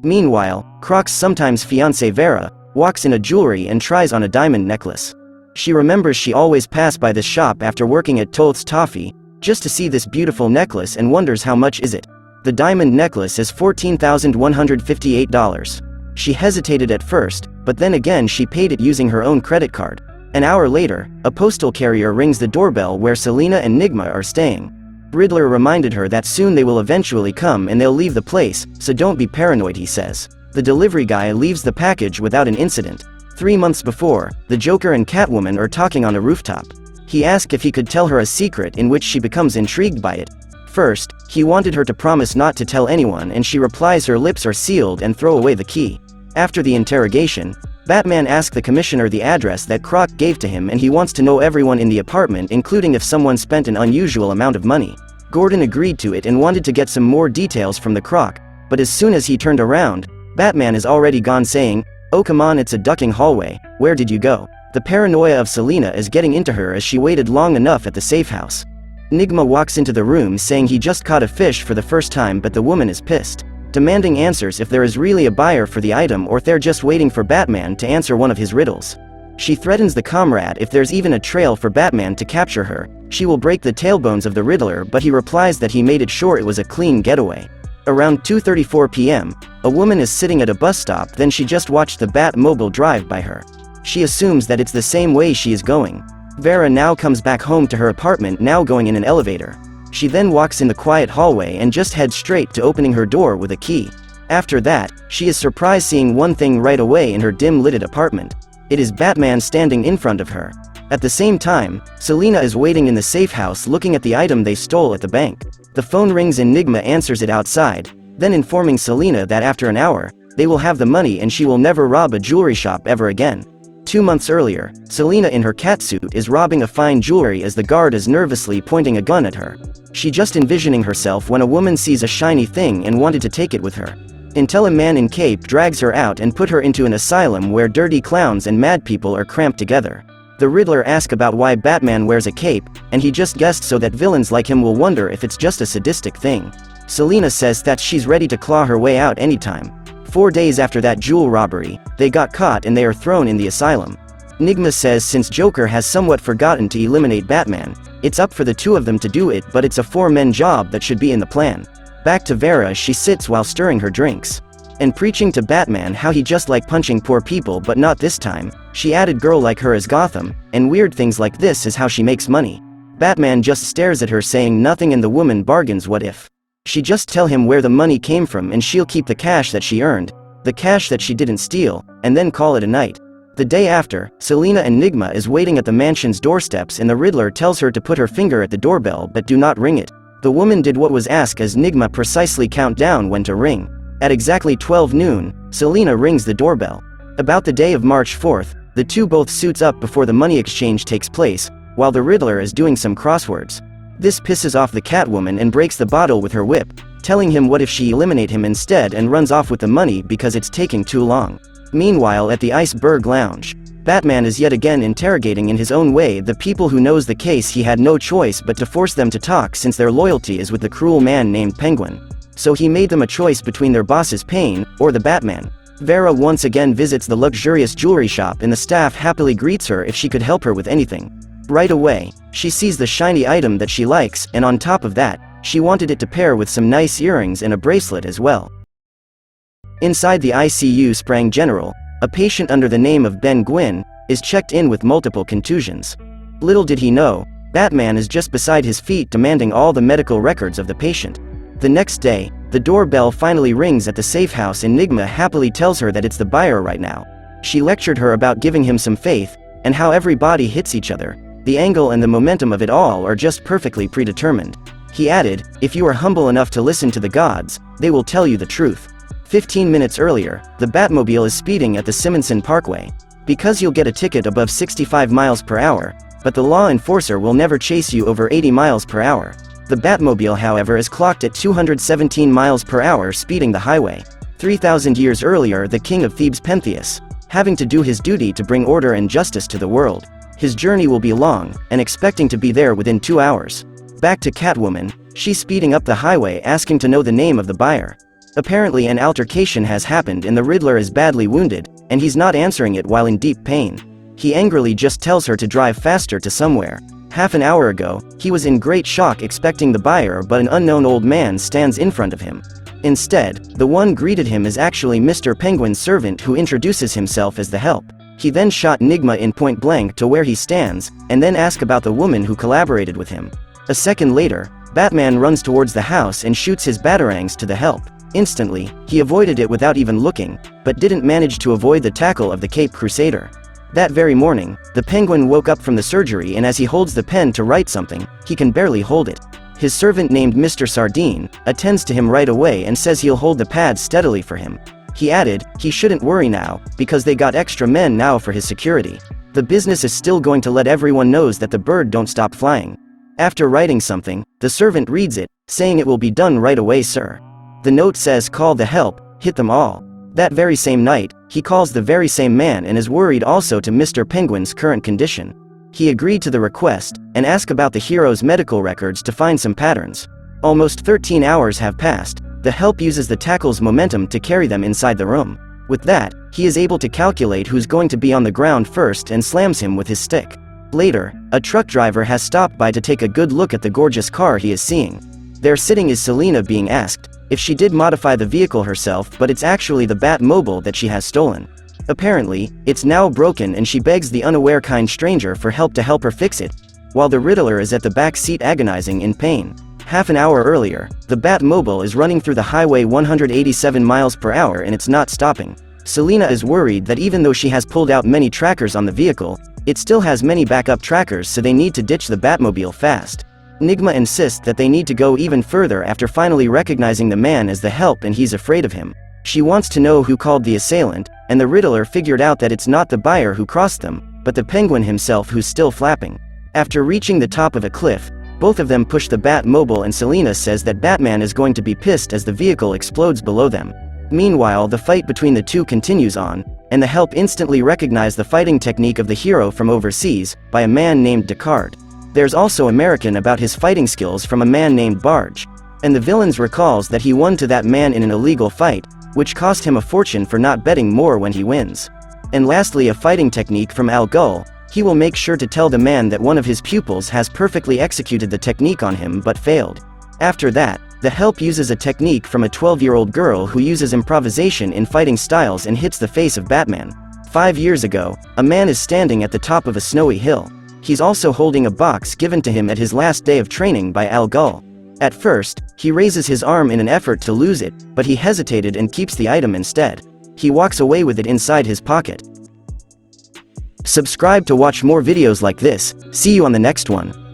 Meanwhile, Croc's sometimes fiancée Vera walks in a jewelry and tries on a diamond necklace. She remembers she always passed by this shop after working at Toth's Toffee, just to see this beautiful necklace, and wonders how much is it. The diamond necklace is $14,158. She hesitated at first, but then again she paid it using her own credit card. An hour later, a postal carrier rings the doorbell where Selina and Nigma are staying. Riddler reminded her that soon they will eventually come and they'll leave the place, so don't be paranoid, he says. The delivery guy leaves the package without an incident. 3 months before, the Joker and Catwoman are talking on a rooftop. He asked if he could tell her a secret, in which she becomes intrigued by it. First, he wanted her to promise not to tell anyone, and she replies her lips are sealed and throw away the key. After the interrogation, Batman asks the commissioner the address that Croc gave to him, and he wants to know everyone in the apartment, including if someone spent an unusual amount of money. Gordon agreed to it and wanted to get some more details from the Croc, but as soon as he turned around, Batman is already gone, saying, "Oh come on, it's a ducking hallway, where did you go?" The paranoia of Selina is getting into her as she waited long enough at the safe house. Nigma walks into the room saying he just caught a fish for the first time, but the woman is pissed, demanding answers if there is really a buyer for the item or if they're just waiting for Batman to answer one of his riddles. She threatens the comrade if there's even a trail for Batman to capture her, she will break the tailbones of the Riddler, but he replies that he made it sure it was a clean getaway. Around 2:34 p.m., a woman is sitting at a bus stop, then she just watched the Batmobile drive by her. She assumes that it's the same way she is going. Vera now comes back home to her apartment, now going in an elevator. She then walks in the quiet hallway and just heads straight to opening her door with a key. After that, she is surprised seeing one thing right away in her dim-lighted apartment. It is Batman standing in front of her. At the same time, Selina is waiting in the safe house looking at the item they stole at the bank. The phone rings and Nigma answers it outside, then informing Selina that after an hour, they will have the money and she will never rob a jewelry shop ever again. 2 months earlier, Selina in her catsuit is robbing a fine jewelry as the guard is nervously pointing a gun at her. She just envisioning herself when a woman sees a shiny thing and wanted to take it with her. Until a man in cape drags her out and put her into an asylum where dirty clowns and mad people are cramped together. The Riddler asks about why Batman wears a cape, and he just guessed so that villains like him will wonder if it's just a sadistic thing. Selina says that she's ready to claw her way out anytime. 4 days after that jewel robbery, they got caught and they are thrown in the asylum. Nigma says since Joker has somewhat forgotten to eliminate Batman, it's up for the two of them to do it, but it's a 4-man job that should be in the plan. Back to Vera, she sits while stirring her drinks and preaching to Batman how he just like punching poor people, but not this time. She added girl like her as Gotham, and weird things like this is how she makes money. Batman just stares at her saying nothing, and the woman bargains what if she just tell him where the money came from and she'll keep the cash that she earned, the cash that she didn't steal, and then call it a night. The day after, Selina and Nigma is waiting at the mansion's doorsteps and the Riddler tells her to put her finger at the doorbell but do not ring it. The woman did what was asked as Nigma precisely count down when to ring. At exactly 12 noon, Selina rings the doorbell. About the day of March 4th, the two both suits up before the money exchange takes place, while the Riddler is doing some crosswords. This pisses off the Catwoman and breaks the bottle with her whip, telling him what if she eliminate him instead, and runs off with the money because it's taking too long. Meanwhile at the Iceberg Lounge, Batman is yet again interrogating in his own way the people who knows the case. He had no choice but to force them to talk since their loyalty is with the cruel man named Penguin. So he made them a choice between their boss's pain, or the Batman. Vera once again visits the luxurious jewelry shop and the staff happily greets her if she could help her with anything. Right away, she sees the shiny item that she likes, and on top of that, she wanted it to pair with some nice earrings and a bracelet as well. Inside the ICU, Sprang General, a patient under the name of Ben Gwyn, is checked in with multiple contusions. Little did he know, Batman is just beside his feet demanding all the medical records of the patient. The next day, the doorbell finally rings at the safe house and Nigma happily tells her that it's the buyer right now. She lectured her about giving him some faith, and how every body hits each other. The angle and the momentum of it all are just perfectly predetermined. He added, if you are humble enough to listen to the gods, they will tell you the truth. 15 minutes earlier, the Batmobile is speeding at the Simonson Parkway. Because you'll get a ticket above 65 miles per hour, but the law enforcer will never chase you over 80 miles per hour. The Batmobile, however, is clocked at 217 miles per hour speeding the highway. 3,000 years earlier, the king of Thebes, Pentheus, having to do his duty to bring order and justice to the world. His journey will be long, and expecting to be there within 2 hours. Back to Catwoman, she's speeding up the highway asking to know the name of the buyer. Apparently an altercation has happened and the Riddler is badly wounded, and he's not answering it while in deep pain. He angrily just tells her to drive faster to somewhere. Half an hour ago, he was in great shock expecting the buyer, but an unknown old man stands in front of him. Instead, the one greeted him is actually Mr. Penguin's servant, who introduces himself as the Help. He then shot Nigma in point blank to where he stands, and then asked about the woman who collaborated with him. A second later, Batman runs towards the house and shoots his batarangs to the Help. Instantly, he avoided it without even looking, but didn't manage to avoid the tackle of the Cape Crusader. That very morning, the Penguin woke up from the surgery, and as he holds the pen to write something, he can barely hold it. His servant named Mr. Sardine attends to him right away and says he'll hold the pad steadily for him. He added, he shouldn't worry now, because they got extra men now for his security. The business is still going to let everyone knows that the bird don't stop flying. After writing something, the servant reads it, saying it will be done right away, sir. The note says call the Help, hit them all. That very same night, he calls the very same man and is worried also to Mr. Penguin's current condition. He agreed to the request, and asked about the hero's medical records to find some patterns. Almost 13 hours have passed. The Help uses the tackle's momentum to carry them inside the room. With that, he is able to calculate who's going to be on the ground first and slams him with his stick. Later, a truck driver has stopped by to take a good look at the gorgeous car he is seeing. There sitting is Selina, being asked if she did modify the vehicle herself, but it's actually the Batmobile that she has stolen. Apparently, it's now broken and she begs the unaware kind stranger for help to help her fix it, while the Riddler is at the back seat agonizing in pain. Half an hour earlier, the Batmobile is running through the highway 187 miles per hour and it's not stopping. Selina is worried that even though she has pulled out many trackers on the vehicle, it still has many backup trackers, so they need to ditch the Batmobile fast. Nigma insists that they need to go even further after finally recognizing the man as the Help, and he's afraid of him. She wants to know who called the assailant, and the Riddler figured out that it's not the buyer who crossed them, but the Penguin himself, who's still flapping. After reaching the top of a cliff, both of them push the Batmobile, and Selina says that Batman is going to be pissed as the vehicle explodes below them. Meanwhile, the fight between the two continues on, and the Help instantly recognize the fighting technique of the hero from overseas, by a man named Descartes. There's also American about his fighting skills from a man named Barge. And the villains recalls that he won to that man in an illegal fight, which cost him a fortune for not betting more when he wins. And lastly, a fighting technique from Al Ghul. He will make sure to tell the man that one of his pupils has perfectly executed the technique on him but failed. After that, the Help uses a technique from a 12-year-old girl who uses improvisation in fighting styles and hits the face of Batman. 5 years ago, a man is standing at the top of a snowy hill. He's also holding a box given to him at his last day of training by Al Ghul. At first, he raises his arm in an effort to lose it, but he hesitated and keeps the item instead. He walks away with it inside his pocket. Subscribe to watch more videos like this. See you on the next one.